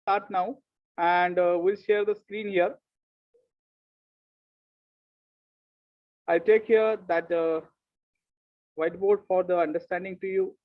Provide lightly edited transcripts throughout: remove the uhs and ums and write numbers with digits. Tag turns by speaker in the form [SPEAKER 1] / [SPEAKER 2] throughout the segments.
[SPEAKER 1] start now, and we'll share the screen here. I'll take here that whiteboard for the understanding to you.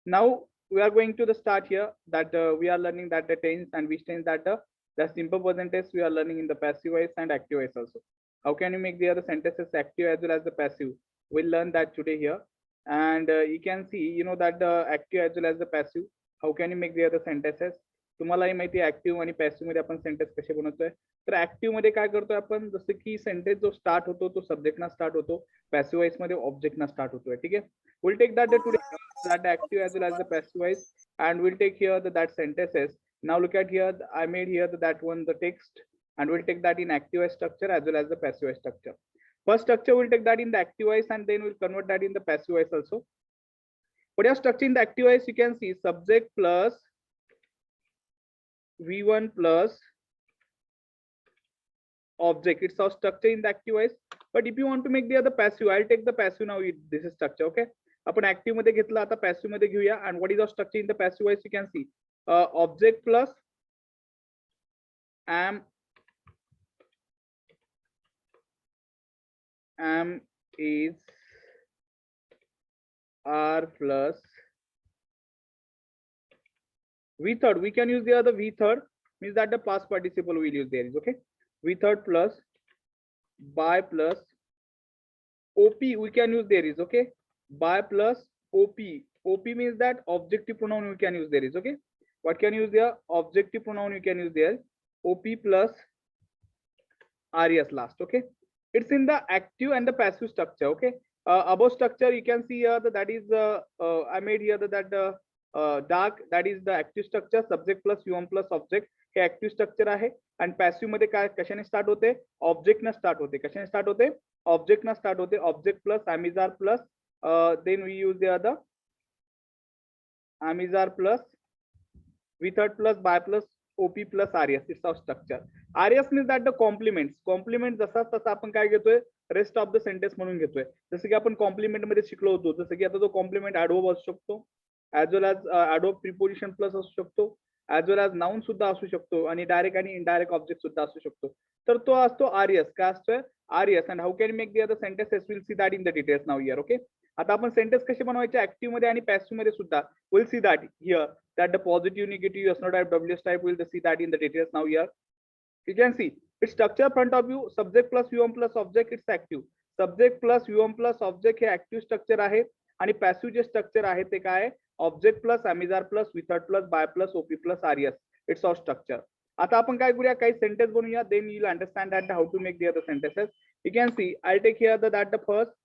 [SPEAKER 1] Now we are going to the start here that we are learning that the tense and which tense that the simple present tense we are learning in the passive voice and active voice also. How can you make the other sentences active as well as the passive? We'll learn that today here. And you can see, you know, that the active as well as the passive. How can you make the other sentences? तुम्हालाही माहिती आहे active आणि passive मध्ये आपण sentence कसे बनवतोय. तर active मध्ये काय करतोय आपण, जसं की सेंटेन्स जो स्टार्ट होतो तो सब्जेक्ट ना स्टार्ट होतो, पॅसिव्ह वॉइस मध्ये ऑब्जेक्ट ना स्टार्ट होतोय. ठीक आहे. We'll take that today, that active as well as the passive voice, and we'll take here that sentences. Now look at here, I made here that one the text, and we'll take that in active voice structure as well as the passive voice structure. First structure we'll take that in the active voice, and then we'll convert that in the passive voice also. What is structure in the active voice? You can see subject plus V1 plus object. It's our structure in the active voice. But if you want to make the other passive, I'll take the passive now. This is structure. Okay. आपण active मध्ये घेतला, आता passive मध्ये घेऊया. and what is our structure in the passive voice? You can see object plus am is are plus v third. We can use the other v third, means that the past participle we'll use there is okay. V third plus by plus op we can use there is okay. By plus op. Op means that objective pronoun we can use there is okay. What can you use there? Objective pronoun you can use there. Op plus res last. Okay. It's in the active and the passive structure. Okay. Above structure you can see here that is I made here that dark, that is the active structure. Subject plus v1 plus object हे active structure आहे. आणि passive मध्ये काय कशाने start होते? Object ना start होते. कशाने स्टार्ट होते? ऑब्जेक्ट ना स्टार्ट होते. Object plus amizar plus then we use the other amizar plus v third plus by plus op plus res. It's our structure. res means that the complements. complement जसा तसा आपण काय घेतोय, rest of the sentence म्हणून घेतोय. जसं की आपण कॉम्प्लिमेंट मध्ये शिकलो होतो, जसं की आता तो कॉम्प्लिमेंट ऍडवर्ब असू शकतो, ऍज वेल एज ऍडवर्ब प्रिपोजिशन प्लस असू शकतो, ऍज वेल एज नाउन सुद्धा असू शकतो, आणि डायरेक्ट आणि इनडायरेक्ट ऑब्जेक्ट सुद्धा असू शकतो. तर तो असतो आरएस. काय असतोय? RS. And how can make the other sentences? Will see that in the details now here. Okay. आता आपण सेंटेन्स कसे बनवायचे ऍक्टिव्ह मध्ये आणि पॅसिव्ह मध्ये सुद्धा. Will see that here, that the positive, negative, yes, no type, WS type, we'll see that in the details now here. You can see its structure front of you, subject plus v1 plus object, it's active. Subject plus v1 plus object हे active structure आहे, आणि passive जे structure आहे ते काय आहे? Object plus amizar plus v third plus by plus op plus res. It's our structure. आता आपण काय करूया, काही sentence बनवूया, then you'll understand that how to make the other sentences. You can see I'll take here that the first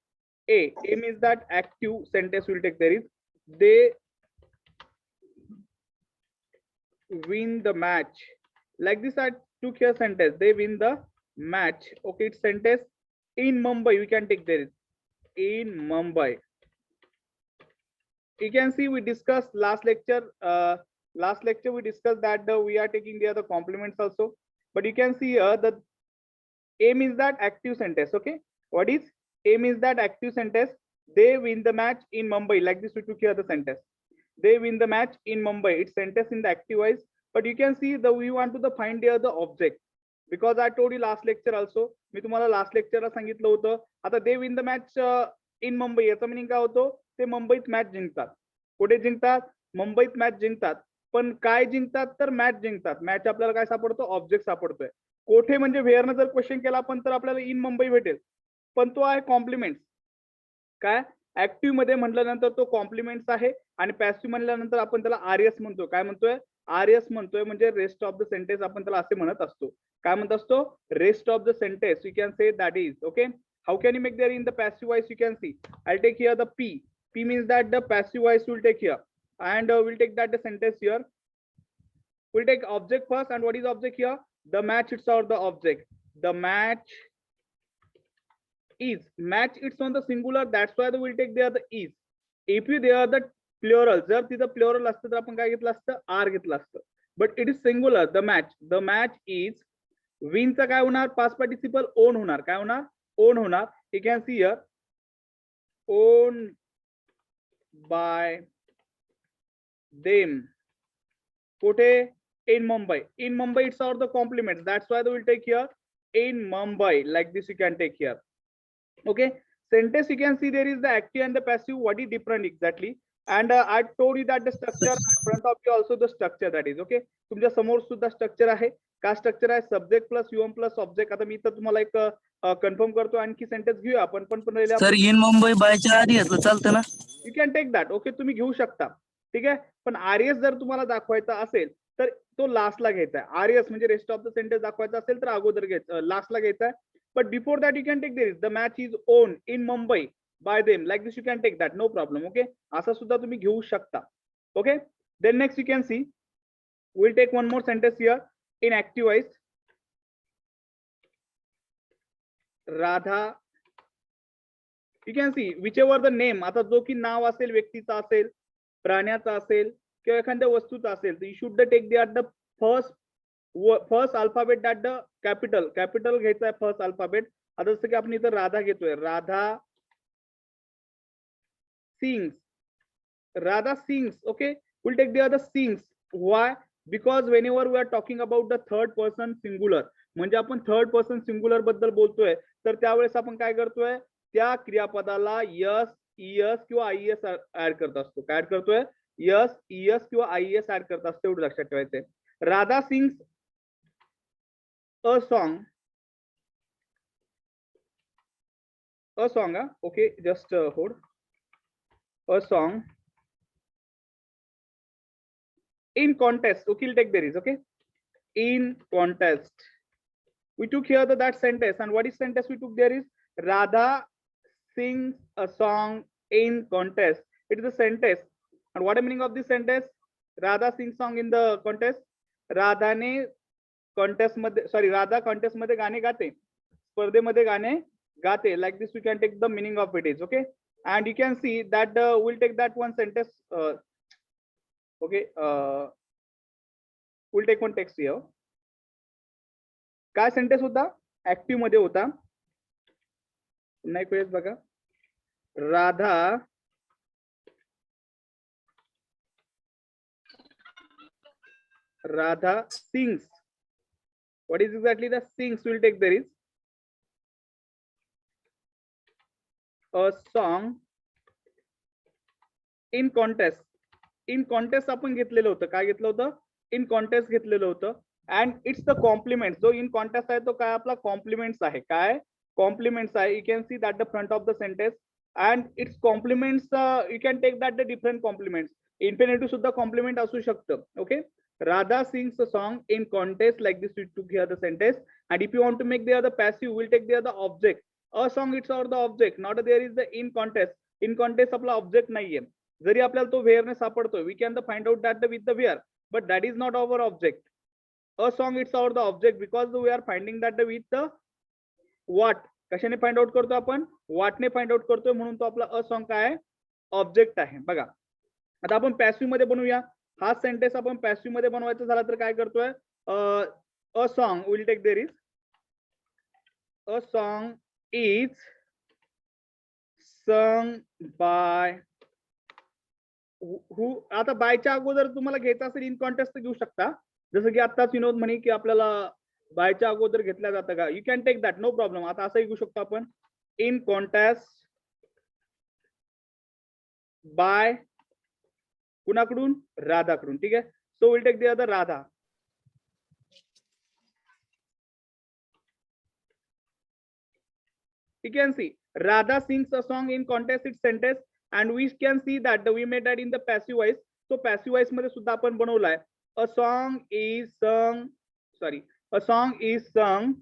[SPEAKER 1] A means that active sentence will take there is they win the match. Like this I took here sentence, they win the match. Okay, it's sentence in Mumbai. We can take there is in Mumbai. You can see we discussed last lecture. Last lecture we discussed that we are taking the other complements also. But you can see here the A means that active sentence. Okay, what is A means that active sentence. They win the match in Mumbai. Like this we took here the sentence. They win the match in Mumbai. It's sentence in the active voice. But you can see the we want to find here the object, because I told you last lecture also. मी तुम्हाला last लेक्चरला सांगितलं होतं. आता they win the match in Mumbai याचा meaning काय होतो? ते मुंबईत match जिंकतात. कुठे जिंकतात? मुंबईत मॅच जिंकतात. पण काय जिंकतात? तर मॅच जिंकतात. मॅच आपल्याला काय सापडतो? ऑब्जेक्ट सापडतोय. कोठे म्हणजे वेअरनं जर क्वेश्चन केला आपण तर आपल्याला इन मुंबई भेटेल, पण तो आहे कॉम्प्लिमेंट. काय ऍक्टिव्ह मध्ये म्हटल्यानंतर तो कॉम्प्लिमेंट्स आहे, आणि पॅसिव्ह म्हणल्यानंतर आपण त्याला आरएस म्हणतो. काय म्हणतोय? आरएस म्हणतोय, म्हणजे रेस्ट ऑफ द सेंटेन्स आपण त्याला असे म्हणत असतो. काय म्हणत असतो? Rest of the sentence. You can say that is okay. How can you make there in the passive voice? You can see I take here the P. P means that the passive voice will take here, and we'll take that the sentence here. We'll take object first, and what is object here? The match it's or the object. The match is. Match it's on the singular, that's why we'll take there the is. If you there the plural, जर तिथं plural असतं तर आपण काय घेतलं असतं? R घेतलं असतं. But it is singular. The match. The match is. Win चा काय होणार? Past participle own होणार. काय होणार? Own होणार. You can see here. owned by them. कुठे? In Mumbai. In Mumbai, it's all the compliments. That's why they will take here in Mumbai. Like this, you can take here. Okay. Sentence, you can see there is the active and the passive. What is different exactly? And I told you that the structure in front of you also the structure that is okay. तुमच्या समोर सुद्धा structure आहे. का structure आहे? Subject plus UM plus object. आता मी तर तुम्हाला एक कन्फर्म करतो. आणखी सेंटेन्स घेऊया आपण पण
[SPEAKER 2] सर इन मुंबई बायच्या आधी घेतलं चालतं ना?
[SPEAKER 1] You can take that. Okay, तुम्ही घेऊ शकता. ठीक आहे. पण आरएस जर तुम्हाला दाखवायचा असेल तर तो लास्टला घ्यायचा आहे. आरएस म्हणजे रेस्ट ऑफ द सेंटेन्स दाखवायचा असेल तर अगोदर घ्यायचं, लास्टला घ्यायचा आहे. But before that, you can take this. The match is owned in Mumbai by them. Like this, you can take that. No problem. Okay. असा सुद्धा तुम्ही घेऊ शकता. Okay. Then next, you can see. We'll take one more sentence here in active voice. Radha. You can see whichever the name. आता जो की नाव असेल, व्यक्तीचा असेल, प्राण्याचा असेल किंवा एखाद्या वस्तूचा असेल, तर you should take the first alphabet that the capital घ्यायचा आहे. First alphabet. आता जसं की आपण इथं राधा घेतोय. Radha sings. Radha sings. Okay, will take the sings. Why? Because whenever we are talking about the third person singular, म्हणजे आपण थर्ड पर्सन सिंगुलर बद्दल बोलतोय, तर त्यावेळेस आपण काय करतोय? त्या क्रियापदाला यस, ईएस किंवा आयएस ऍड करत असतो. काय ऍड करतोय? यस, ईएस किंवा आयएस ऍड करत असतो. एवढं लक्षात ठेवायचंय. Radha sings a song. Okay, just hold. A song in contest. Okay, we'll take there is. Okay, in contest. We took here that sentence, and what is sentence we took there is Radha sings a song in contest. It is a sentence. And what is the meaning of this sentence? Radha sings song in the contest. Radha contest मध्ये गाणे गाते, स्पर्धेमध्ये गाणे गाते. Like this you can take the meaning of it is. Okay, and you can see that will take that one sentence. Okay, will take one text here. काय sentence होता? Active मध्ये होता. नाही कळेल बघा. Radha sings. What is exactly the sings? We'll take there is a song in contest. In contest आपण घेतलेलं होतं. काय घेतलं होतं? In contest घेतलेलं होतं. And it's the compliments. जो in contest आहे तो काय आपला compliments आहे. काय compliments आहे. You can see that the front of the sentence and its compliments. You can take that the different compliments. Infinitive सुद्धा compliment असू शकतं. Okay. Radha sings a song in contest. Like this we took here the sentence. And if you want to make the other passive, we'll take the other object. A song it's or the object. Not there is the in contest. In contest आपला object नाहीये. जरी आपल्याला तो where ने सापडतोय, we can find out that with the where, but that is not our object. A song it's our the object because we are finding that with the what. कशाने find out करतो आपण? what ने find out करतोय, म्हणून तो आपला अ song काय आहे? ऑब्जेक्ट आहे. बघा, आता आपण पॅसिव्ह मध्ये बनवूया. हा सेंटेन्स आपण पॅसिव्ह मध्ये बनवायचा झाला तर काय करतोय? A song will take there is a song is sung by who. आता बायच्या अगोदर तुम्हाला घ्यायचं असेल इन कॉन्टेस्ट घेऊ शकता. जसं की आताच विनोद म्हणे की आपल्याला बायच्या अगोदर घेतल्या जातं का? You can take that, no problem. आता असंही घेऊ शकतो आपण इन कॉन्टेस्ट बाय कुणाकडून? राधाकडून. ठीक आहे. So will take the other Radha. You can see Radha sings a song in contest its sentence and we can see that we made that in the passive voice. So passive voice मध्ये सुद्धा आपण बनवलाय. A song is sung, sorry, a song is sung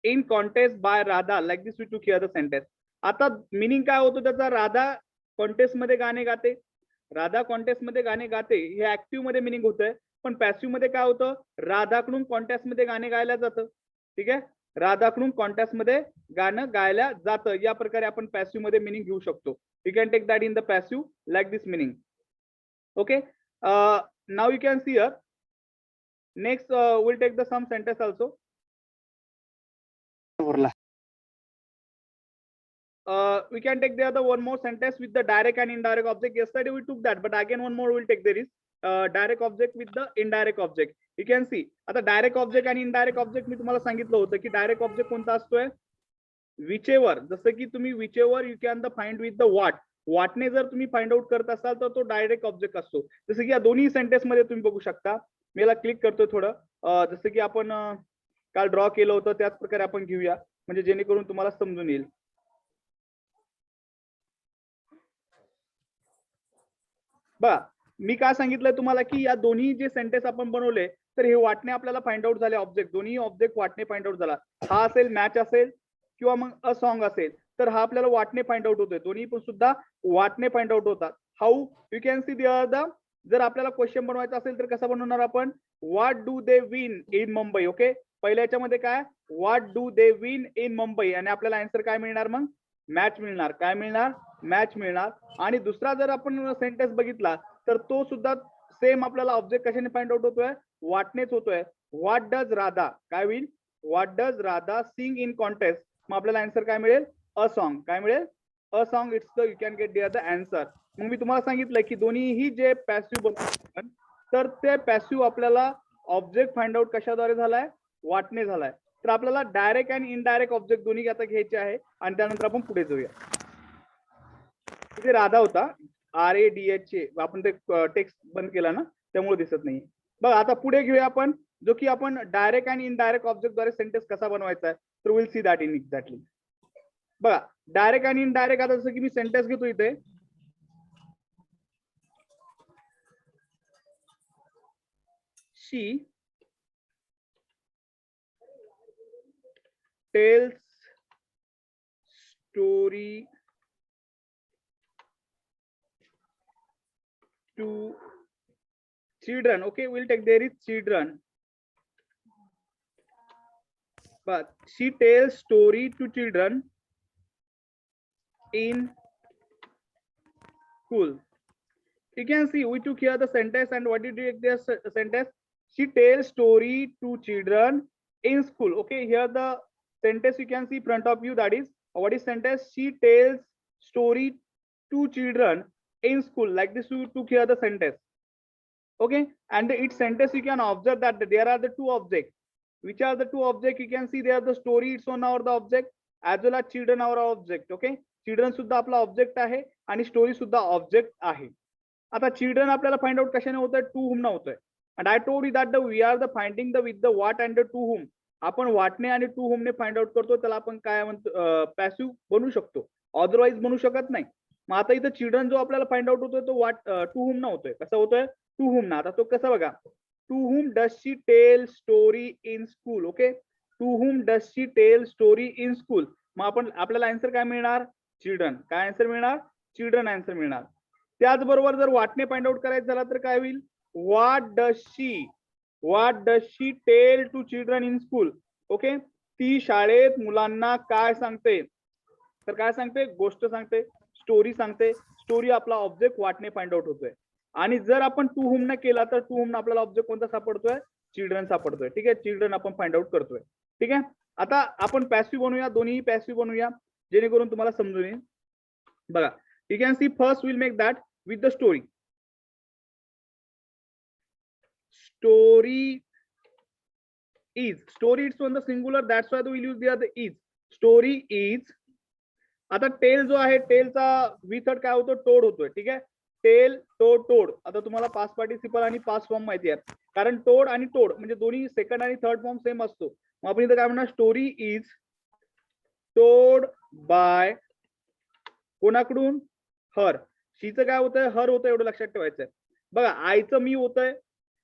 [SPEAKER 1] in contest by Radha. Like this we took here the sentence. आता meaning काय होतो त्याचा? Radha contest मध्ये गाणे गाते. राधा कॉन्टेस्ट मध्ये गाणे गाते हे ऍक्टिव्ह मध्ये मिनिंग होतंय. पण पॅसिव्ह मध्ये काय होतं? राधाकडून कॉन्टेस्ट मध्ये गाणे गायला जातं. ठीक आहे. राधाकडून कॉन्टेस्ट मध्ये गाणं गायला जातं. या प्रकारे आपण पॅसिव्ह मध्ये मिनिंग घेऊ शकतो. You can take that in the passive like this meaning. Okay. Now you can see here next will take the some sentence also. we can take the other one more sentence with the direct and indirect object. Yesterday we took that, but again one more we'll take. There is direct object with the indirect object. You can see आता direct object आणि indirect object मी तुम्हाला सांगितलं होतं की direct object कोणता असतोय, whichever, जसं की तुम्ही whichever you can the find with the what ने जर तुम्ही फाइंड आउट करत असाल तर तो डायरेक्ट ऑब्जेक्ट असतो. जसं की या दोन्ही सेंटेन्स मध्ये तुम्ही बघू शकता. मी याला क्लिक करतो थोडं, जसं की आपण काल ड्रॉ केलं होतं त्याच प्रकारे आपण घेऊया म्हणजे जेणेकरून तुम्हाला समजून येईल. बघा मी काय सांगितलंय तुम्हाला की या दोन्ही जे सेंटेन्स आपण बनवले तर हे वाटणे आपल्याला फाइंड आउट झाले ऑब्जेक्ट, दोन्ही ऑब्जेक्ट वाटणे फाइंड आउट झाला. हा असेल मॅच असेल किंवा मग अ सॉन्ग असेल तर हा आपल्याला वाटणे फाइंड आउट होतोय, दोन्ही पण सुद्धा वाटणे फाइंड आउट होतात. How you can see the जर आपल्याला क्वेश्चन बनवायचा असेल तर कसा बनवणार आपण, what do they win in Mumbai. Okay, पहिल्या याच्यामध्ये काय what do they win in Mumbai आणि आपल्याला आन्सर काय मिळणार, मग मॅच मिळणार. काय मिळणार, मॅच मिळणार. आणि दुसरा जर आपण सेंटेन्स बघितला तर तो सुद्धा सेम आपल्याला ऑब्जेक्ट कशाने फाइंड आउट होतोय, वाटणेच होतोय. व्हॉट डज राधा, काय होईल, what does Radha sing in contest, मग आपल्याला आन्सर काय मिळेल, अ सॉन्ग. काय मिळेल, a song. It's the you can get the answer. मग मी तुम्हाला सांगितलं की दोन्हीही जे पॅसिव्ह बनवतात तर ते पॅसिव्ह आपल्याला ऑब्जेक्ट फाइंड आउट कशाद्वारे झालाय, वाटणे झालाय. तर आपल्याला डायरेक्ट आणि इनडायरेक्ट ऑब्जेक्ट दोन्ही आता घ्यायचे आहे आणि त्यानंतर आपण पुढे जाऊया. इथे राधा होता, RADH, आपण ते टेक्स्ट बंद केला ना त्यामुळे दिसत नाही. बघा आता पुढे घेऊया आपण, जो की आपण डायरेक्ट आणि इनडायरेक्ट ऑब्जेक्ट द्वारे सेंटेन्स कसा बनवायचा आहे. तर will see that in exactly. बघा डायरेक्ट आणि इनडायरेक्ट, आता जसं की मी सेंटेन्स घेतो इथे, she tells story to children. Okay, we'll take there is children, but she tells story to children in school. You can see we took here the sentence and what did you take this sentence, she tells story to children in school. Okay, here the sentence you can see front of you, that is what is sentence, she tells story to children in school. Like this you took here the sentence. Okay, and its sentence you can observe that there are the two objects. Which are the two objects, you can see there the story it's on our the object as well as children our object. Okay, children सुद्धा आपला object आहे आणि story सुद्धा object आहे. आता children आपल्याला find out कशाने होतंय, टू हुम न होतंय. and I told you that the we are the finding the with the what and the to whom. आपण वाटणे आणि टू हुम ने फाइंड आउट करतो, त्याला आपण काय म्हणतो, पॅसिव्ह बनवू शकतो, अदरवाइज बनवू शकत नाही. मग आता इथं चिल्ड्रन जो आपल्याला फाइंड आउट होतोय तो वाट टू हुम न होतोय. कसा होतोय, टू हुम ना. आता तो कसा बघा, to whom does she tell story in school. Okay, to whom does she tell story in school. मग आपण आपल्याला आन्सर काय मिळणार, चिल्ड्रन. काय आन्सर मिळणार, चिल्ड्रन आन्सर मिळणार. त्याचबरोबर जर वाटणे फाइंड आउट करायचं झाला तर काय होईल, what does she tell to children in school. Okay, ती शाळेत मुलांना काय सांगते, तर काय सांगते, गोष्ट सांगते, स्टोरी सांगते. स्टोरी आपला ऑब्जेक्ट वाटणे फाइंड आउट होतोय. आणि जर आपण टू हुम न केला तर टू हुम आपल्याला ऑब्जेक्ट कोणता सापडतोय, चिल्ड्रन सापडतोय. ठीक आहे, चिल्ड्रन आपण फाइंड आउट करतोय. ठीक आहे, आता आपण पॅसिव्ह बनवूया, दोन्ही पॅसिव्ह बनवूया जेणेकरून तुम्हाला समजून येईल. बघा you can see first we'll make that with the story. Story it's on the singular, that's why we'll use the is. Story is. आता टेल जो आहे, टेलचा विथर्ड काय होतो, टोड होतोय. ठीक आहे, टेल टोड टोड. आता तुम्हाला पास्ट पार्टिसिपल आणि पास्ट फॉर्म माहिती आहे, कारण टोड आणि टोड म्हणजे दोन्ही सेकंड आणि थर्ड फॉर्म सेम असतो. मग आपण इथं काय म्हणणार, स्टोरी इज टोड बाय कोणाकडून, हर. शीचं काय होतंय, हर होतं, एवढं लक्षात ठेवायचंय. बघा आईचं मी होतंय,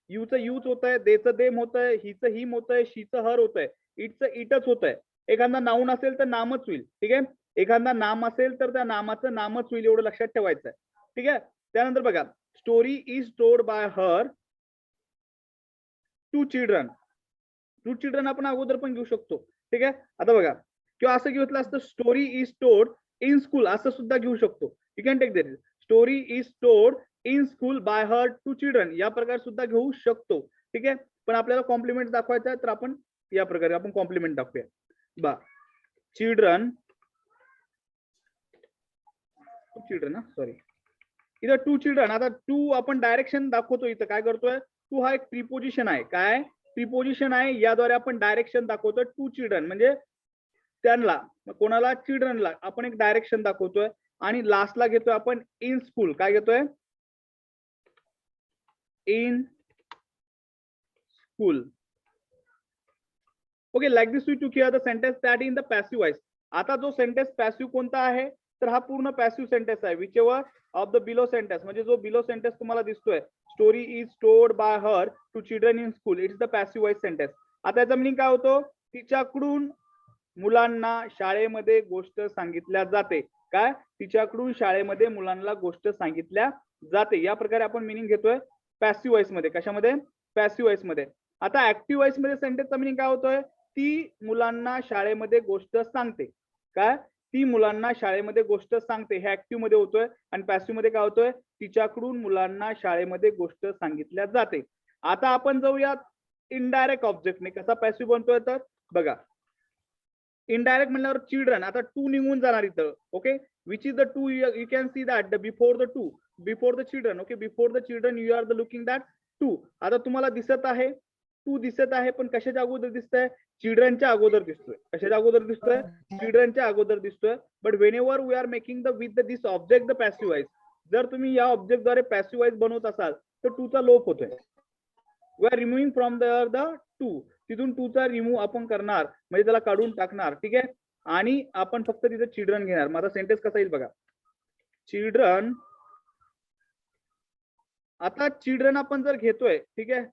[SPEAKER 1] यूचं यूच होतंय, देचं देम होतंय, हिचं हिम होतंय, शीचं हर होतंय, इटचं इटच होतंय. एखादा नाऊन असेल तर नामच होईल. ठीक आहे, एखादा नाम असेल तर त्या नामाचं नामच होईल, एवढं लक्षात ठेवायचंय. ठीक आहे, त्यानंतर बघा story is told by her to children. To children आपण अगोदर पण घेऊ शकतो. ठीक आहे, आता बघा किंवा असं घेतलं असतं, story is told in school असं सुद्धा घेऊ शकतो. You can take that, story is told in school by her to children, या प्रकारे सुद्धा घेऊ शकतो. ठीक आहे, पण आपल्याला कॉम्प्लिमेंट दाखवायचा आहे तर आपण या प्रकारे आपण कॉम्प्लिमेंट दाखवूया. बा चिल्ड्रन चिल्ड्रन, सॉरी, इथं टू चिल्ड्रन. आता टू आपण डायरेक्शन दाखवतो, इथं काय करतोय, टू हा एक प्रिपोजिशन आहे. काय प्रिपोजिशन आहे, याद्वारे आपण डायरेक्शन दाखवतोय. टू चिल्ड्रन म्हणजे त्यांना, कोणाला, चिल्ड्रनला आपण एक डायरेक्शन दाखवतोय. आणि लास्टला घेतोय आपण इन स्कूल. काय घेतोय, in school. Okay, like this we to here the sentence that in the passive voice. आता जो सेंटेन्स पॅसिव्ह कोणता आहे, तर हा पूर्ण पॅसिव्ह सेंटेन्स आहे. Whichever of the below sentence, म्हणजे जो बिलो सेंटेन्स तुम्हाला दिसतोय, story is told by her to children in school, it's the passive voice sentence. आता याचा मिनिंग काय होतो, तिच्याकडून मुलांना शाळेमध्ये गोष्ट सांगितल्या जाते. काय, तिच्याकडून शाळेमध्ये मुलांना गोष्ट सांगितल्या जाते. या प्रकारे आपण मिनिंग घेतोय पॅसिव्ह वॉइस मध्ये. कशामध्ये, पॅसिव्ह वॉइस मध्ये. आता ऍक्टिव्ह वॉइस मध्ये सेंटेन्सचा मिनिंग काय होतोय, ती मुलांना शाळेमध्ये गोष्ट सांगते. काय, ती मुलांना शाळेमध्ये गोष्ट सांगते, हे ऍक्टिव्ह मध्ये होतोय. आणि पॅसिव्ह मध्ये काय होतोय, तिच्याकडून मुलांना शाळेमध्ये गोष्ट सांगितल्या जाते. आता आपण जाऊया इनडायरेक्ट ऑब्जेक्टने कसा पॅसिव्ह बनतोय. तर बघा, इनडायरेक्ट म्हणल्यावर चिल्ड्रन, आता टू निघून जाणार इथं. Okay, which is the to, you can see that the before the to, before the children. Okay, before the children you are the looking that to. आता तुम्हाला दिसत आहे, टू दिसत आहे, पण कशाच्या अगोदर दिसतंय, चिल्ड्रनच्या अगोदर दिसतोय. कशाच्या अगोदर दिसतोय, चिल्ड्रनच्या अगोदर दिसतोय. But whenever we are making the with this object the passive voice, जर तुम्ही या ऑब्जेक्ट द्वारे पॅसिव्ह वॉइस बनवत असाल तर टू चा लोप होतोय. We are removing from the to, तिथून टू चा रिमूव्ह आपण करणार, म्हणजे त्याला काढून टाकणार. ठीक आहे, आणि आपण फक्त तिथे चिल्ड्रन घेणार. माझा सेंटेन्स कसा येईल बघा, चिल्ड्रन. आता चिल्ड्रन आपण जर घेतोय, ठीक आहे,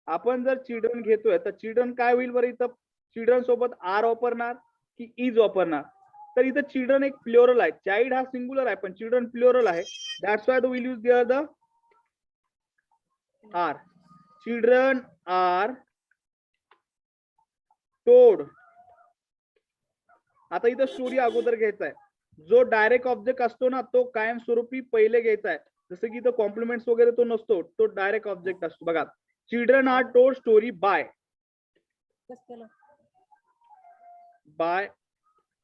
[SPEAKER 1] आपण जर चिल्ड्रन घेतोय तर चिल्ड्रन काय होईल बरं, इथं चिल्ड्रन सोबत आर वापरणार की इज वापरणार. तर इथं चिल्ड्रन एक प्लुरल आहे, चाइल्ड हा सिंगुलर आहे पण चिल्ड्रन प्लुरल आहे. That's why will use there the are. Children are told. आता इथं स्टोरी अगोदर घ्यायचा आहे. जो डायरेक्ट ऑब्जेक्ट असतो ना, तो कायमस्वरूपी पहिले घ्यायचा आहे. जसं की इथं कॉम्प्लिमेंट्स वगैरे तो नसतो, तो डायरेक्ट ऑब्जेक्ट असतो. बघा, children are told story by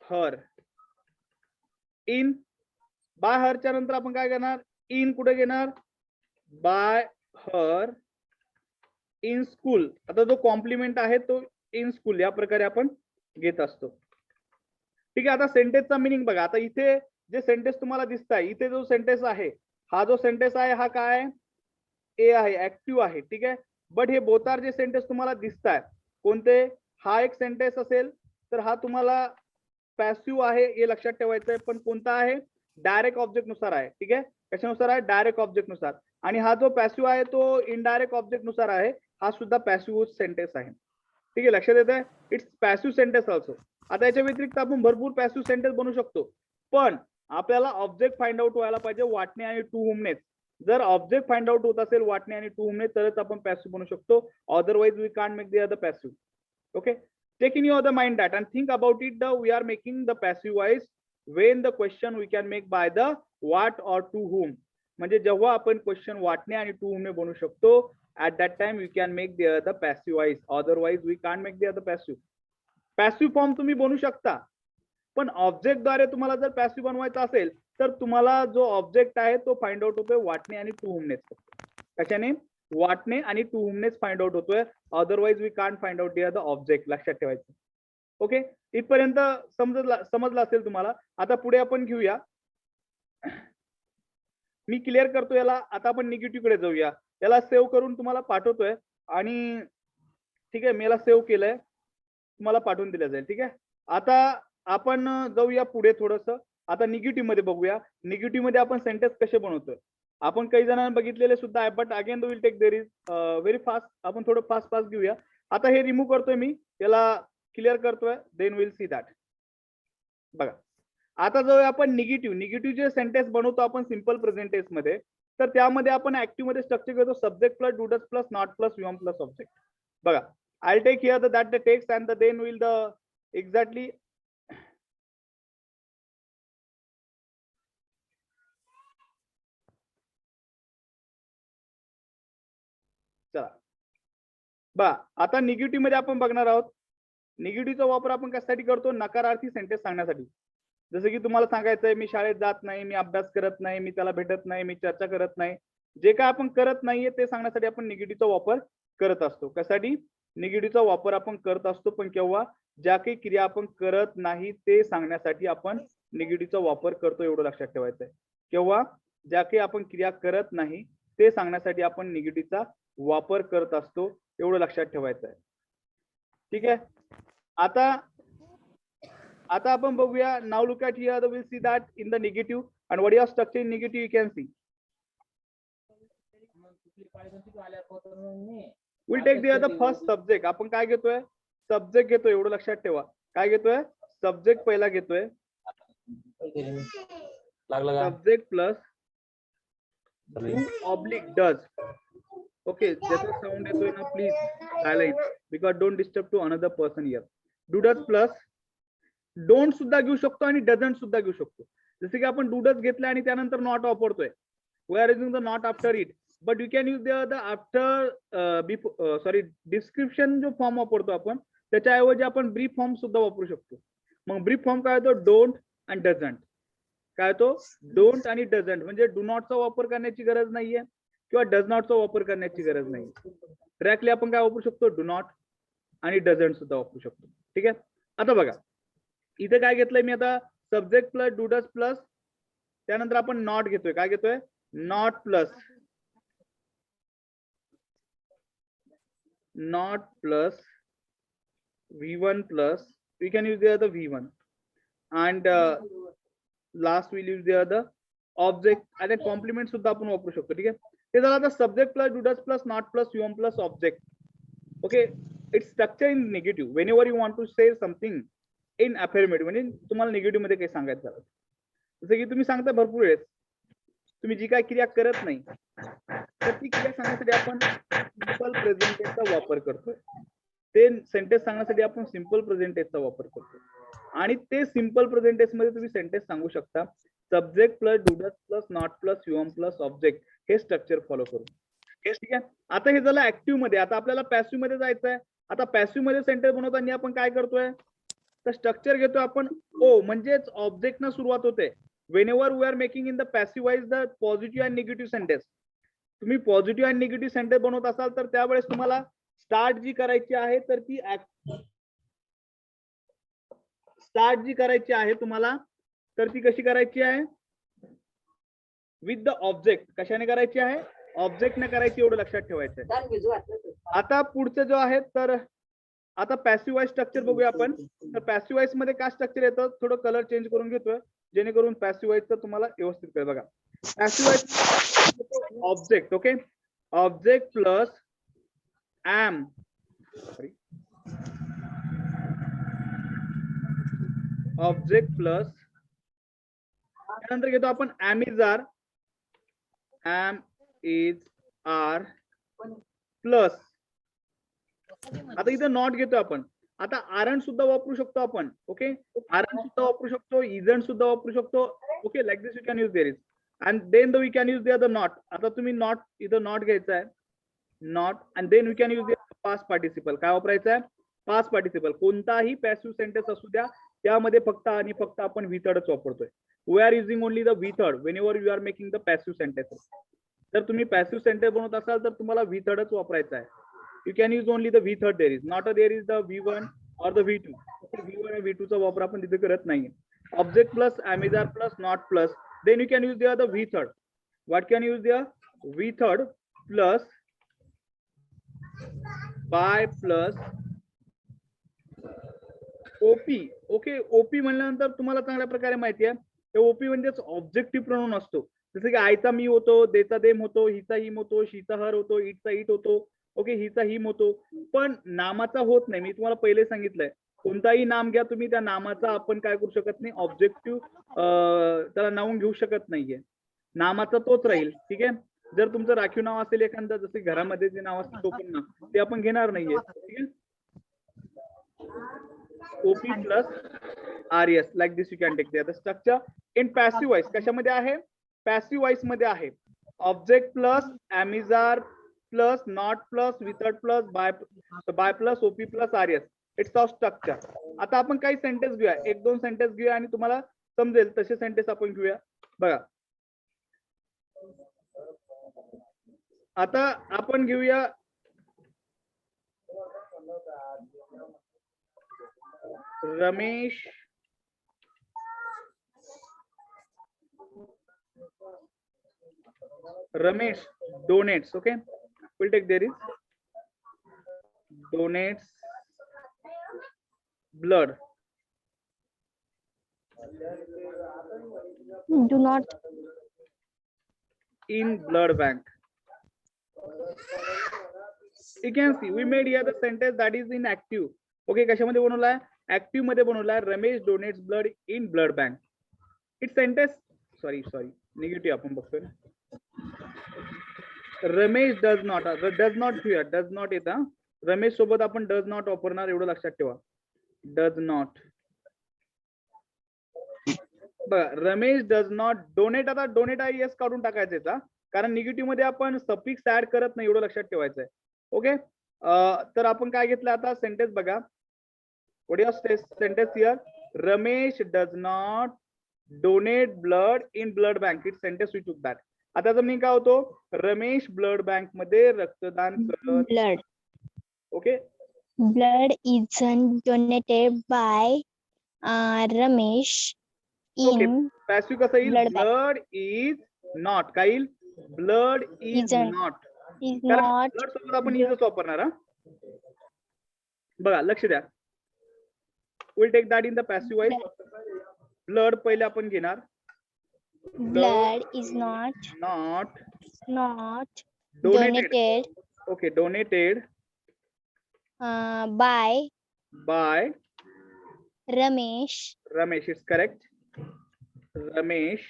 [SPEAKER 1] her. In, by हरच्या नंतर आपण काय करणार, इन कुठे घेणार, बाय हर इन स्कूल. आता जो कॉम्प्लिमेंट आहे तो इन स्कूल, या प्रकारे आपण घेत असतो. ठीक आहे, आता सेंटेन्सचा मिनिंग बघा. आता इथे जे सेंटेन्स तुम्हाला दिसत आहे, इथे जो सेंटेन्स आहे, हा जो सेंटेन्स आहे हा काय आहे, ए आहे, ऍक्टिव्ह आहे. ठीक आहे, बट हे बोतार जे सेंटेन्स तुम्हाला दिसत आहे कोणते, हा एक सेंटेन्स असेल तर हा तुम्हाला पॅसिव्ह आहे हे लक्षात ठेवायचं आहे. पण कोणता आहे, डायरेक्ट ऑब्जेक्ट नुसार आहे. ठीक आहे, कशानुसार आहे, डायरेक्ट ऑब्जेक्ट नुसार. आणि हा जो पॅसिव्ह आहे तो इनडायरेक्ट ऑब्जेक्ट नुसार आहे. हा सुद्धा पॅसिव्ह सेंटेन्स आहे. ठीक आहे, लक्षात येत आहे, इट्स पॅसिव्ह सेंटेन्स ऑल्सो. आता याच्या व्यतिरिक्त आपण भरपूर पॅसिव्ह सेंटेन्स बनवू शकतो, पण आपल्याला ऑब्जेक्ट फाइंड आउट व्हायला पाहिजे वाटणे आणि टू हुमनेच. जर ऑब्जेक्ट फाइंड आउट होत असेल वाटणे आणि टू हुमने, तरच आपण पॅसिव्ह बनवू शकतो. Otherwise we can't make the other passive. Okay, take in your the mind that and think about it, we are making the passive voice when the question we can make by the what or to whom. म्हणजे जेव्हा आपण question वाटणे आणि to Humne बनवू शकतो, at that time we can make the passive voice, otherwise we can't make the other passive. Passive form तुम्ही बनवू शकता, पण ऑब्जेक्ट द्वारे तुम्हाला जर पॅसिव्ह बनवायचा असेल तर तुम्हाला जो ऑब्जेक्ट आहे तो फाइंड आउट होतोय वाटणे आणि टू हुमनेच. कशाने, वाटणे आणि टू हुमनेच फाइंड आउट होतोय. Otherwise we can't find out the object. लक्षात ठेवायचं. ओके, इथपर्यंत समजलं असेल तुम्हाला. आता पुढे आपण घेऊया, मी क्लिअर करतो याला. आता आपण निगेटिव्ह कडे जाऊया. याला सेव्ह करून तुम्हाला पाठवतोय आणि ठीक आहे, मी याला सेव्ह केलंय, तुम्हाला पाठवून दिलं जाईल. ठीक आहे, आता आपण जाऊया पुढे थोडस. आता निगेटिव्ह मध्ये बघूया. निगेटिव्ह मध्ये आपण सेंटेन्स कसे बनवतोय, आपण काही जणांना बघितलेले सुद्धा आहे, but again will take there is very fast. आपण थोडं फास्ट घेऊया. आता हे रिमूव्ह करतोय मी, याला क्लिअर करतोय, देन विल सी दॅट. बघा, आता जो आपण निगेटिव्ह जे सेंटेन्स बनवतो आपण सिंपल प्रेझेंट टेन्स मध्ये, तर त्यामध्ये आपण ऍक्टिव्ह मध्ये स्ट्रक्चर घेतो subject plus do does plus not plus V plus object. बघा, I take here that the text and the then will the exactly. चला बघा, आता निगेटिव्ह मध्ये आपण बघणार आहोत. निगेटिव्हचा वापर आपण कशासाठी करतो, नकारार्थी सेंटेन्स सांगण्यासाठी. जसं की तुम्हाला सांगायचंय मी शाळेत जात नाही, मी अभ्यास करत नाही, मी त्याला भेटत नाही, मी चर्चा करत नाही. जे काय आपण करत नाहीये ते सांगण्यासाठी आपण निगेटिव्हचा वापर करत असतो. कशासाठी? निगेटिव्हचा वापर आपण करत असतो, पण केव्हा? ज्या काही क्रिया आपण करत नाही ते सांगण्यासाठी आपण निगेटिव्हचा वापर करतो, एवढं लक्षात ठेवायचं आहे. केव्हा? ज्या काही आपण क्रिया करत नाही ते सांगण्यासाठी आपण निगेटिव्हचा वापर करत असतो, एवढं लक्षात ठेवायचं आहे. ठीक आहे. आता आपण बघूया. Now look at here will see that in the negative and what is structure in negative you can see. Will take the first subject. आपण काय घेतोय? सब्जेक्ट घेतोय, एवढं लक्षात ठेवा. काय घेतोय? सब्जेक्ट पहिला घेतोय. Subject plus oblique does. Okay, ज्याचा साऊंड येतोय ना please silent, because don't disturb to another person here. Do does plus don't सुद्धा घेऊ शकतो आणि डझंट सुद्धा घेऊ शकतो. जसे की आपण डू डज घेतलाय आणि त्यानंतर नॉट वापरतोय. We are using the not after it, but you can use the after sorry description जो फॉर्म वापरतो आपण त्याच्याऐवजी आपण ब्रीफ फॉर्म सुद्धा वापरू शकतो. मग ब्रीफ फॉर्म काय होतो? डोंट आणि डझंट. काय तो? डोंट आणि डझंट. म्हणजे डू नॉटचा वापर करण्याची गरज नाहीये किंवा डज नॉटचा वापर करण्याची गरज नाही. डायरेक्टली आपण काय वापरू शकतो? डू नॉट आणि डझंट सुद्धा वापरू शकतो. ठीक आहे. आता बघा इथे काय घेतलंय मी आता? Subject plus do does plus त्यानंतर आपण नॉट घेतोय. काय घेतोय? Not plus V1 plus we can use there the V1 and last we'll use there the object आणि कॉम्प्लिमेंट सुद्धा आपण वापरू शकतो. ठीक आहे. हे झालं आता subject plus do does plus not plus V1 plus object. Okay, it's structure in negative. Whenever you want to say something in affirmative, म्हणजे तुम्हाला निगेटिव्ह मध्ये काही सांगायचं झालं, जसं की तुम्ही सांगता भरपूर वेळेस तुम्ही जी काय क्रिया करत नाही तर ती क्रिया सांगण्यासाठी आपण सिंपल प्रेझेंट टेन्सचा वापर करतोय. ते सेंटेन्स सांगण्यासाठी आपण सिंपल प्रेझेंट टेन्सचा वापर करतो आणि ते सिंपल प्रेझेंट टेन्स मध्ये तुम्ही सेंटेन्स सांगू शकता subject plus do does plus not plus V1 plus object हे स्ट्रक्चर फॉलो करून. ठीक आहे. आता हे झालं ऍक्टिव्ह मध्ये. आता आपल्याला पॅसिव्ह मध्ये जायचं आहे. आता पॅसिव्ह मध्ये सेंटेन्स बनवताना आपण काय करतोय? तर स्ट्रक्चर घेतो आपण ओ, म्हणजेच ऑब्जेक्ट न सुरुवात होते. whenever we are making in the passive voice the positive and negative sentence. तुम्ही पॉझिटिव्ह आणि निगेटिव्ह सेंटेन्स बनवत असाल तर त्यावेळेस तुम्हाला स्टार्ट जी करायची आहे तर ती तुम्हाला तर ती कशी करायची आहे? With the object. कशाने करायची आहे? ऑब्जेक्टने करायची, एवढं लक्षात ठेवायचं आहे. आता पुढचं जो आहे तर आता पॅसिव्ह वॉइस स्ट्रक्चर बघूया आपण. तर पॅसिव्ह वॉइस मध्ये काय स्ट्रक्चर येतं? थोडं कलर चेंज करून घेतोय जेणेकरून पॅसिव्ह वॉइसचं तुम्हाला व्यवस्थित कळेल. बघा passive voice object. Okay, object plus am object plus त्यानंतर घेतो आपण am is are प्लस. आता इथं नॉट घेतो आपण. आता आरंट सुद्धा वापरू शकतो आपण. ओके, आरंट सुद्धा वापरू शकतो, इजंट सुद्धा वापरू शकतो. Okay, like this you can use there is and then we can use there the not. आता तुम्ही नॉट इथं नॉट घ्यायचा आहे, not and then we can use there past participle. काय वापरायचं आहे? Past participle. कोणताही पॅसिव्ह सेंटेन्स असू द्या त्यामध्ये फक्त आणि फक्त आपण व्हीथर्डच वापरतोय. We are using only the V third whenever you are making the passive sentence. जर तुम्ही पॅसिव्ह सेंटेन्स बनवत असाल तर तुम्हाला व्हीथर्डच वापरायचा आहे. You can use only the V3rd there is, not there is the V1 or the V2. V1 and V2 चा वापर आपण तिथे करत नाहीये. Object plus am is are plus not plus. Then you can use there the V3rd. What can you use there? V3rd plus by plus OP. Okay, OP म्हणल्यानंतर तुम्हाला चांगल्या प्रकारे माहिती आहे ते OP म्हणजेच ऑब्जेक्टिव्ह प्रोनाउन असतो. जसं की आयचा मी होतो, देचा देम होतो, हिचा हिम होतो, शीचा हर होतो, इटचा इट होतो. ओके, हिचा हिम होतो, पण नामाचा होत नाही. मी तुम्हाला पहिले सांगितलंय कोणताही नाम घ्या तुम्ही, त्या नामाचा आपण काय करू शकत नाही, ऑब्जेक्टिव्ह त्याला नावून घेऊ शकत नाहीये. नामाचा तोच राहील. ठीक आहे. जर तुमचं राखीव नाव असेल एखादं, जसे घरामध्ये जे नाव असतं तो पण नाव, ते आपण घेणार नाहीये. ठीक आहे. OP plus RS like this you can take the structure in passive voice. कशामध्ये आहे? पॅसिव्ह वॉइस मध्ये आहे. Object plus am is are plus not plus V third plus by plus OP plus RS. It's of structure. आता आपण काही sentence घेऊया, एक दोन सेंटेन्स घेऊया आणि तुम्हाला समजेल तसे सेंटेन्स आपण घेऊया. बघा आता आपण घेऊया Ramesh donates. Okay, we'll take there is donates blood.
[SPEAKER 3] Do not.
[SPEAKER 1] In blood bank. You can see we made here the sentence that is in active. Okay, कशामध्ये बनवलाय? Active मध्ये बनवलाय. Ramesh donates blood in blood bank. It's sentence. Sorry. Negative आपण बघतोय. Ramesh does not here. Does not येता. रमेश सोबत आपण does not वापरणार एवढं लक्षात ठेवा. Does not. Ramesh does not donate. आता डोनेट आहे येस काढून टाकायचं याचा, कारण निगेटिव्ह मध्ये आपण सफिक्स ऍड करत नाही एवढं लक्षात ठेवायचं आहे. ओके, तर आपण काय घेतलं आता सेंटेन्स बघा. What is sentence here? Ramesh does not donate blood in blood bank. It sentence we took that. आता त्याचा मीनिंग काय होतो? रमेश ब्लड बँक मध्ये रक्तदान करत.
[SPEAKER 3] Blood.
[SPEAKER 1] Okay,
[SPEAKER 3] Blood isn't donated by Ramesh
[SPEAKER 1] Okay.
[SPEAKER 3] in
[SPEAKER 1] passive कसं येईल?
[SPEAKER 3] blood bank.
[SPEAKER 1] Blood is not. काय येईल? Blood is
[SPEAKER 3] Isn't.
[SPEAKER 1] Not.
[SPEAKER 3] is
[SPEAKER 1] कारण
[SPEAKER 3] not
[SPEAKER 1] ब्लड सोबत आपण इजच वापरणार. हा बघा लक्ष द्या. Will take that in the passive voice. Blood पहिले आपण घेणार.
[SPEAKER 3] blood is not donated
[SPEAKER 1] okay, donated
[SPEAKER 3] by
[SPEAKER 1] by
[SPEAKER 3] Ramesh
[SPEAKER 1] Ramesh. It's correct. Ramesh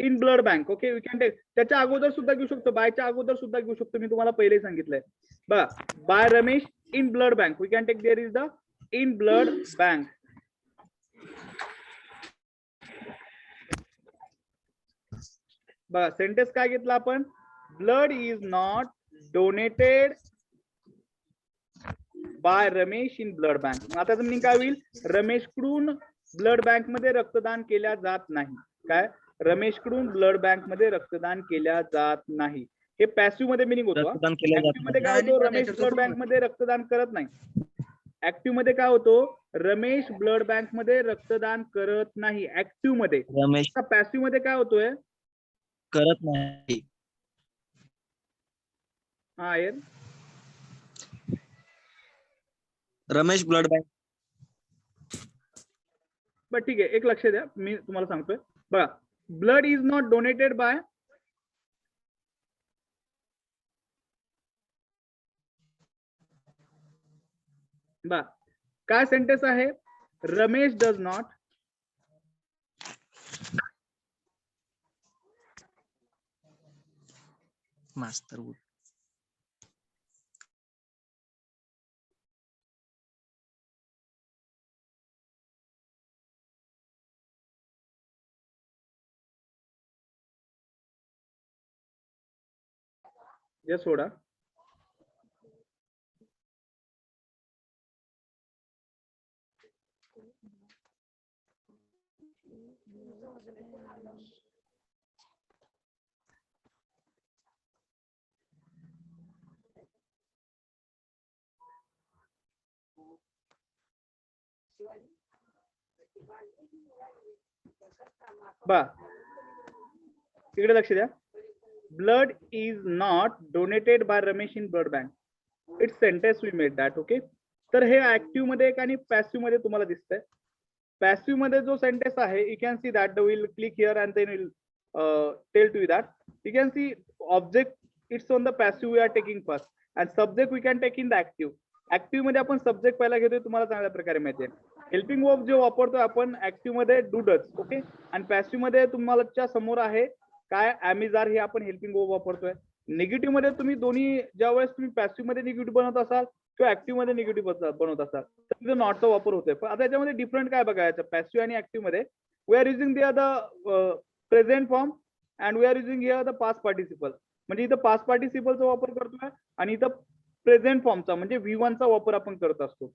[SPEAKER 1] in blood bank. Okay, we can take. त्याच्या अगोदर सुद्धा घेऊ शकतो, बायच्या अगोदर सुद्धा घेऊ शकतो. मी तुम्हाला पहिले सांगितलंय बघा. By Ramesh in blood bank. We can take there is the in blood bank. बघा सेंटेन्स काय घेतला आपण? Blood is not donated by Ramesh in blood bank. आता मीनिंग काय होईल? रमेश कडून ब्लड बँक मध्ये रक्तदान केल्या जात नाही. काय? रमेश कडून ब्लड बँक मध्ये रक्तदान केल्या जात नाही. हे पॅसिव्ह मध्ये मिनिंग होतो.
[SPEAKER 2] रक्तदान केलं जात
[SPEAKER 1] ऍक्टिव्ह मध्ये काय होतो? रमेश ब्लड बँक मध्ये रक्तदान करत नाही. ऍक्टिव्ह मध्ये काय होतो? रमेश ब्लड बँक मध्ये रक्तदान करत नाही ऍक्टिव्ह मध्ये.
[SPEAKER 2] रमेश
[SPEAKER 1] पॅसिव्ह मध्ये काय होतोय?
[SPEAKER 2] करत नाही.
[SPEAKER 1] हा येर
[SPEAKER 2] रमेश ब्लड बँक.
[SPEAKER 1] बर ठीक आहे, एक लक्ष द्या, मी तुम्हाला सांगतोय बघा. Blood is not donated bye बा काय सेंटेन्स आहे? रमेश डज नॉट
[SPEAKER 2] मास्टर
[SPEAKER 1] जे सोडा. बा इकडे लक्ष द्या. Blood is not donated by Ramesh in blood bank. It's sentence we made that. Okay, तर हे ऍक्टिव्ह मध्ये एक आणि पॅसिव्ह मध्ये तुम्हाला दिसतंय. पॅसिव्ह मध्ये जो सेंटेन्स आहे, you can see that will click here and then will tell to you that. You can see object it's on the passive we are taking first and subject we can take in the active. Active मध्ये आपण subject पहिला घेतोय, तुम्हाला चांगल्या प्रकारे माहिती आहे. Helping verb जे वापरतोय आपण ऍक्टिव्ह मध्ये डू डज. ओके, आणि पॅसिव्ह मध्ये तुम्हाला समोर आहे काय? अॅमिजार हे आपण हेल्पिंग वर्ब वापरतोय. निगेटिव्ह मध्ये तुम्ही दोन्ही ज्यावेळेस तुम्ही पॅसिव्ह मध्ये निगेटिव्ह बनवत असाल किंवा ऍक्टिव्ह मध्ये निगेटिव्ह बनवत असाल तर तिथं नॉटचा वापर होतोय. पण आता याच्यामध्ये डिफरंट काय बघायचं? पॅसिव्ह आणि ऍक्टिव्ह मध्ये we are using the present form and we are using here the past participle. म्हणजे इथं पास्ट पार्टिसिपलचा वापर करतोय आणि इथं प्रेझेंट फॉर्मचा म्हणजे V1 चा वापर आपण करत असतो.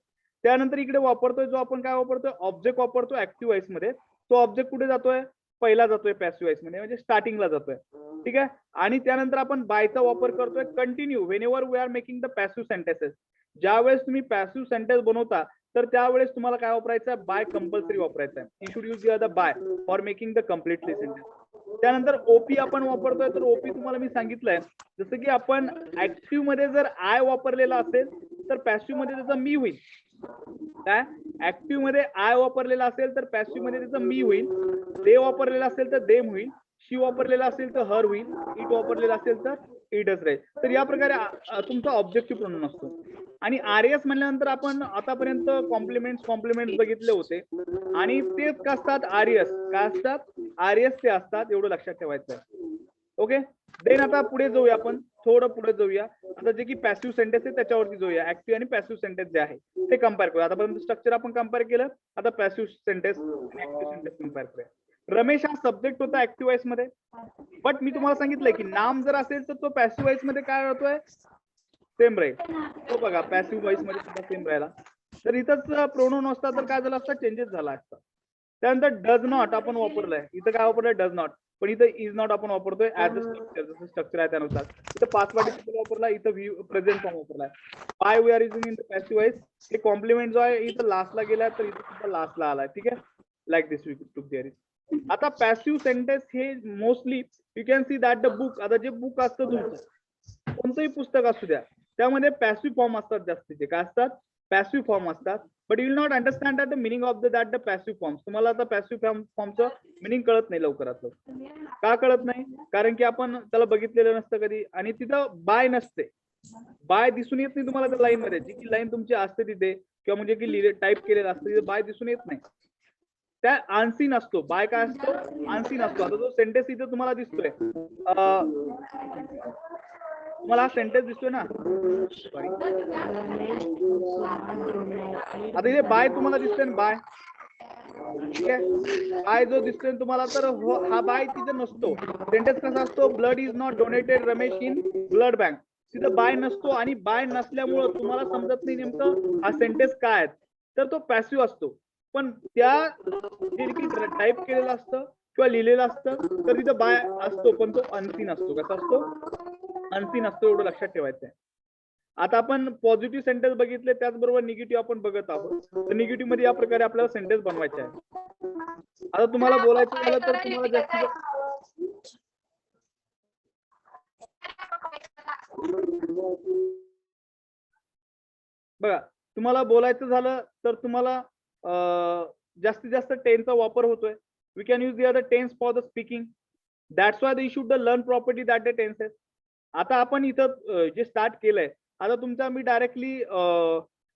[SPEAKER 1] त्यानंतर इकडे वापरतोय जो आपण काय वापरतोय? ऑब्जेक्ट वापरतो ऍक्टिव्ह वॉइस मध्ये. तो ऑब्जेक्ट कुठे जातोय, पहिला जातोय पॅसिव्ह वॉइस मध्ये, म्हणजे स्टार्टिंगला जातोय. ठीक आहे. आणि त्यानंतर आपण बायचा वापर करतोय continue whenever we are making the passive sentences. ज्यावेळेस तुम्ही पॅसिव्ह सेंटेन्स बनवता तर त्यावेळेस तुम्हाला काय वापरायचं आहे, बाय कंपल्सरी वापरायचं आहे. You should use the by for making the completely sentence. त्यानंतर ओपी आपण वापरतोय, तर ओपी तुम्हाला मी सांगितलंय, जसं की आपण ऍक्टिव्ह मध्ये जर आय वापरलेला असेल तर पॅसिव्ह मध्ये त्याचा मी होईल. काय ऍक्टिव्ह मध्ये आय वापरलेला असेल तर पॅसिव्ह मध्ये त्याचा मी होईल. दे वापरलेला असेल तर देम होईल. शी वापरलेला असेल तर हर होईल. इट वापरलेला असेल तर इटच राहील. तर या प्रकारे तुमचा ऑब्जेक्टिव्ह प्रोनाउन असतो. आणि आरएस म्हणल्यानंतर आपण आतापर्यंत कॉम्प्लिमेंट्स बघितले होते आणि तेच का असतात आरएस, काय असतात आरएस ते असतात, एवढं लक्षात ठेवायचं आहे. ओके. देन आता पुढे जाऊया, आपण थोडं पुढे जाऊया. आता जे की पॅसिव्ह सेंटेन्स आहे त्याच्यावरती जाऊया. ऍक्टिव्ह आणि पॅसिव्ह सेंटेन्स जे आहे ते कम्पेअर करूया. आतापर्यंत स्ट्रक्चर आपण कम्पेअर केलं, आता पॅसिव्ह सेंटेन्स आणि ऍक्टिव्ह सेंटेन्स कम्पेअर करूया. रमेश हा सब्जेक्ट होता ऍक्टिव्ह वॉइस मध्ये, बट मी तुम्हाला सांगितलंय की नाम जर असेल तर तो पॅसिव्ह वॉइस मध्ये काय होतोय, सेम राहील. तो बघा पॅसिव्ह वॉइस मध्ये सुद्धा सेम राहिला. तर इथंच प्रोनाउन असता तर काय झालं असतं, चेंजेस झाला असता. त्यानंतर डज नॉट आपण वापरलंय, इथं काय वापरलंय डज नॉट, पण इथं इज नॉट आपण वापरतोय ऍज अ स्ट्रक्चर, जसं स्ट्रक्चर आहे त्यानुसार. इथं पास्ट पार्टिसिपल वापरला, इथं प्रेझेंट फॉर्म वापरलाय. By we are using in the passive voice. हे कॉम्प्लिमेंट जो आहे इथं लास्टला गेलाय तर इथं सुद्धा लास्टला आलाय. ठीक आहे. Like this we took there is. आता पॅसिव्ह सेंटेन्स हे mostly you can see that the book, आता जे बुक असतं तुमचं कोणतंही पुस्तक असू द्या त्यामध्ये पॅसिव्ह फॉर्म असतात जास्तीचे. काय असतात, पॅसिव्ह फॉर्म असतात. But you will not understand that the meaning of that the passive forms. तुम्हाला आता पॅसिव्ह फॉर्मचं मिनिंग कळत नाही लवकरात लवकर. का कळत नाही, कारण की आपण त्याला बघितलेलं नसतं कधी, आणि तिथं बाय नसते. बाय दिसून येत नाही तुम्हाला त्या लाईन मध्ये, जी की लाईन तुमची असते तिथे किंवा म्हणजे की टाईप केलेलं असतं तिथे बाय दिसून येत नाही. त्या अनसीन असतो. बाय काय असतो, अनसीन असतो. आता जो सेंटेन्स इथे तुम्हाला दिसतोय, तुम्हाला हा सेंटेन्स दिसतोय ना, सॉरी आता इथे बाय तुम्हाला दिसतोय ना, बाय. ठीक आहे. बाय जो दिसतोय तुम्हाला, तर हा बाय तिथे नसतो. सेंटेन्स कसा असतो, blood is not donated Ramesh in blood bank. तिथं बाय नसतो, आणि बाय नसल्यामुळं तुम्हाला समजत नाही नेमकं हा सेंटेन्स काय आहे, तर तो पॅसिव्ह असतो. पण त्या जे की टाईप केलेलं असतं किंवा लिहिलेलं असतं तर तिथं बाय असतो, पण तो अनसीन असतो. कसा असतो, अनसीन असतो. एवढं लक्षात ठेवायचं आहे. आता आपण पॉझिटिव्ह सेंटेन्स बघितले, त्याचबरोबर निगेटिव्ह आपण बघत आहोत. तर निगेटिव्ह मध्ये या प्रकारे आपल्याला सेंटेन्स बनवायचे आहे. आता तुम्हाला बोलायचं झालं तर तुम्हाला जास्तीत बघा, तुम्हाला बोलायचं झालं तर तुम्हाला जास्तीत जास्त टेनचा वापर होतोय. We can use the other tense for the speaking. That's why you should learn property that the tenses. आता आपण इथं जे स्टार्ट केलंय, आता तुमचा मी directly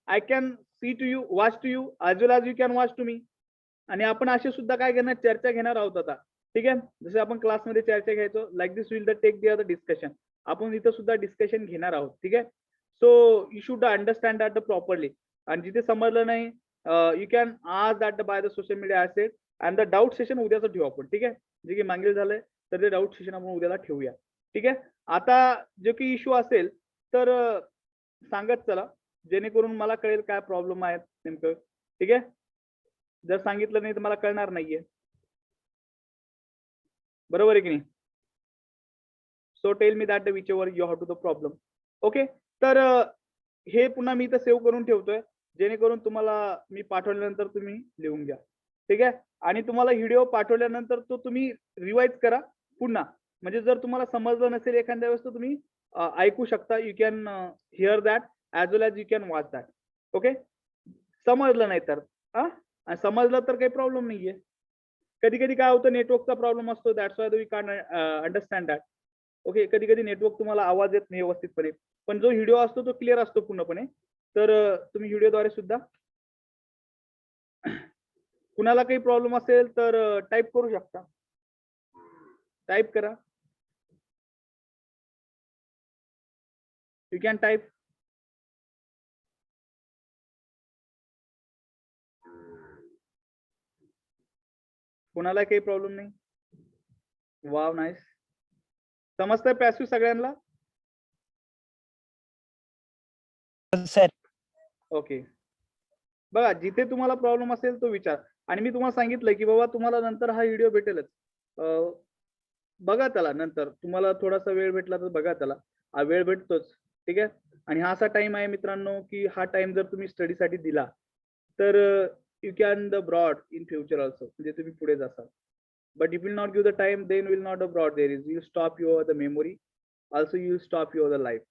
[SPEAKER 1] I can see to you, watch to you as well as you can watch to me. आणि आपण असे सुद्धा काय घेणार, चर्चा घेणार आहोत आता. ठीक आहे. जसे आपण क्लासमध्ये चर्चा घ्यायचो, like this will the take the other discussion. आपण इथं सुद्धा डिस्कशन घेणार आहोत. ठीक आहे. So you should understand that properly. आणि जिथे समजलं नाही, you can ask that by the social media asset. And the doubt session उद्याचं ठेवू आपण. ठीक आहे. जे की मागेल झालंय तर ते डाऊट सेशन आपण उद्याला ठेवूया. ठीक आहे. आता जो की इश्यू असेल तर सांगत चला, जेणेकरून मला कळेल काय प्रॉब्लेम आहेत नेमकं. ठीक आहे. जर सांगितलं नाही तर मला कळणार नाहीये. बरोबर आहे की नाही. So tell me that whichever you have to the problem. Okay. तर हे पुन्हा मी इथं सेव्ह करून ठेवतोय, जेणेकरून तुम्हाला मी पाठवल्यानंतर तुम्ही लिहून घ्या. ठीक आहे. आणि तुम्हाला व्हिडिओ पाठवल्यानंतर तो तुम्ही रिवाइज करा पुन्हा. म्हणजे जर तुम्हाला समजलं नसेल एखाद्या वेळेस तर तुम्ही ऐकू शकता. You can hear that as well as you can watch that. Okay. समजलं नाही तर समजलं तर काही प्रॉब्लेम नाहीये. कधी कधी काय होतं, नेटवर्कचा प्रॉब्लेम असतो. That's why we can understand that. Okay. कधी कधी नेटवर्क तुम्हाला आवाज येत नाही व्यवस्थितपणे, पण जो व्हिडिओ असतो तो क्लिअर असतो पूर्णपणे. तर तुम्ही व्हिडिओद्वारे सुद्धा, कुणाला काही प्रॉब्लेम असेल तर टाईप करू शकता. टाईप करा. You can type. कुणाला काही प्रॉब्लेम नाही. Wow, nice. समजतंय पॅसिव्ह सगळ्यांना.
[SPEAKER 4] सर.
[SPEAKER 1] ओके. बघा, जिथे तुम्हाला प्रॉब्लेम असेल तो विचार. आणि मी तुम्हाला सांगितलं की बाबा तुम्हाला नंतर हा व्हिडिओ भेटेलच. बघा त्याला नंतर, तुम्हाला थोडासा वेळ भेटला तर बघा त्याला. हा वेळ भेटतोच, ठीक आहे. आणि हा असा टाइम आहे मित्रांनो की हा टाइम जर तुम्ही स्टडीसाठी दिला तर you can the broad in future also, म्हणजे तुम्ही पुढे जासाल. But if you will not give the time, then will not abroad there is. You stop your the memory. Also, you stop your the life.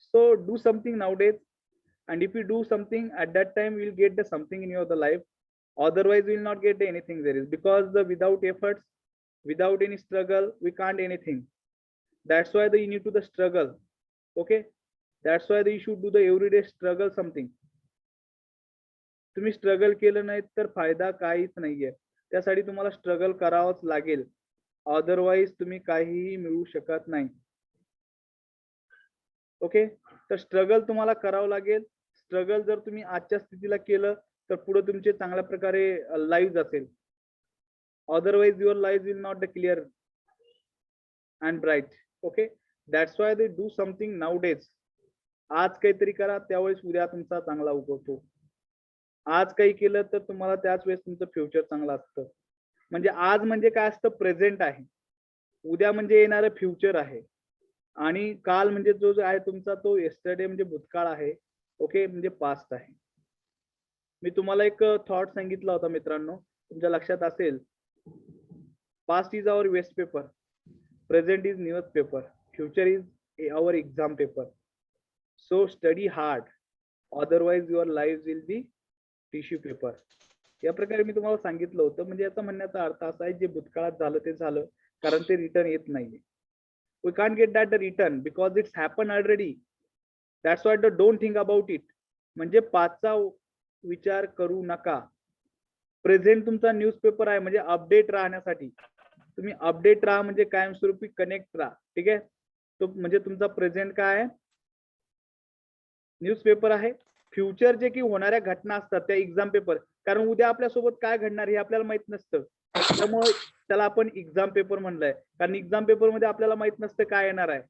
[SPEAKER 1] So do something nowadays, and if you do something at that time, you will get the something in your the life. Otherwise, you will not get anything there is, because the without efforts, without any struggle, we can't anything. That's why you need to the struggle. Okay, that's why you should do the everyday struggle something. तुम्ही struggle केलं नाही तर फायदा काहीच नाहीये. त्यासाठी तुम्हाला struggle करावंच लागेल, अदरवाईज तुम्ही काहीही मिळवू शकत नाही. ओके, तर स्ट्रगल तुम्हाला करावं लागेल. स्ट्रगल जर तुम्ही आजच्या स्थितीला केलं तर पुढे तुमचे चांगल्या प्रकारे लाईव्ह असेल. Otherwise your life will not clear and bright. Okay, that's why they do something nowadays. आज काहीतरी करा, त्यावेळेस उद्या तुमचा चांगला उगवतो. आज काही केलं तर तुम्हाला त्याच वेळेस तुमचं फ्युचर चांगलं असतं. म्हणजे आज म्हणजे काय असतं, प्रेझेंट आहे. उद्या म्हणजे येणारं फ्युचर आहे. आणि काल म्हणजे जो आहे तुमचा तो येस्टरडे म्हणजे भूतकाळ आहे. ओके, म्हणजे पास्ट आहे. मी तुम्हाला एक थॉट सांगितला होता मित्रांनो, तुमच्या लक्षात असेल. Past is our waste paper, present is newspaper, future is our exam paper. So study hard, otherwise your life will be tissue paper. या प्रकारे मी तुम्हाला सांगितलं होतं. म्हणजे याचा म्हणण्याचा अर्थ असा आहे, जे भूतकाळात झालं ते झालं, कारण ते रिटर्न येत नाहीये. We can't get that the return because it's happen already. That's why don't think about it. म्हणजे पाचचा विचार करू नका. प्रेझेंट तुमचा न्यूजपेपर आहे, म्हणजे अपडेट राहण्यासाठी तुम्ही अपडेट राहा, म्हणजे कायमस्वरूपी कनेक्ट राहा. ठीक आहे, तो म्हणजे तुमचा प्रेझेंट काय आहे, न्यूजपेपर आहे. फ्युचर जे की होणाऱ्या घटना असतात त्या एक्झाम पेपर, कारण उद्या आपल्यासोबत काय घडणार हे आपल्याला माहित नसतं. त्यामुळे त्याला आपण एक्झाम पेपर म्हणलंय, कारण एक्झाम पेपर मध्ये आपल्याला माहित नसतं काय येणार आहे.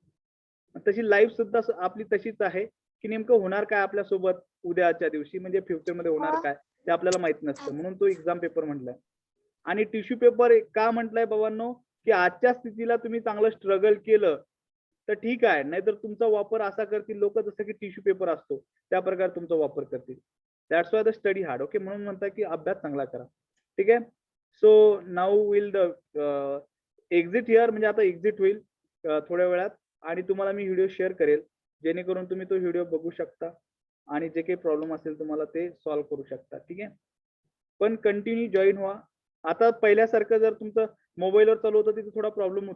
[SPEAKER 1] तशी लाईफ सुद्धा आपली तशीच आहे की नेमकं होणार काय आपल्यासोबत उद्याच्या दिवशी, म्हणजे फ्युचर मध्ये होणार काय ते आपल्याला माहित नसतं. म्हणून तो एक्झाम पेपर म्हटलाय. आणि टिश्यू पेपर का म्हटलंय बाबांनो, की आजच्या स्थितीला तुम्ही चांगलं स्ट्रगल केलं तर ठीक आहे, नाहीतर तुमचा वापर असा करतील लोक जसं की टिश्यू पेपर असतो त्या प्रकारे तुमचा वापर करतील. That's why the study hard. Okay, म्हणून म्हणतात की अभ्यास चांगला करा. ठीक आहे. So now will the exit here, म्हणजे आता एक्झिट होईल थोड्या वेळात, आणि तुम्हाला मी व्हिडिओ शेअर करेल जेणेकरून तुम्ही तो व्हिडिओ बघू शकता आणि जे काही प्रॉब्लेम असेल तुम्हाला ते सॉल्व्ह करू शकता. ठीक आहे, पण कंटिन्यू जॉईन व्हा. आता पहिल्यासारखं जर तुमचं मोबाईलवर चालू होतं तिथे थोडा प्रॉब्लेम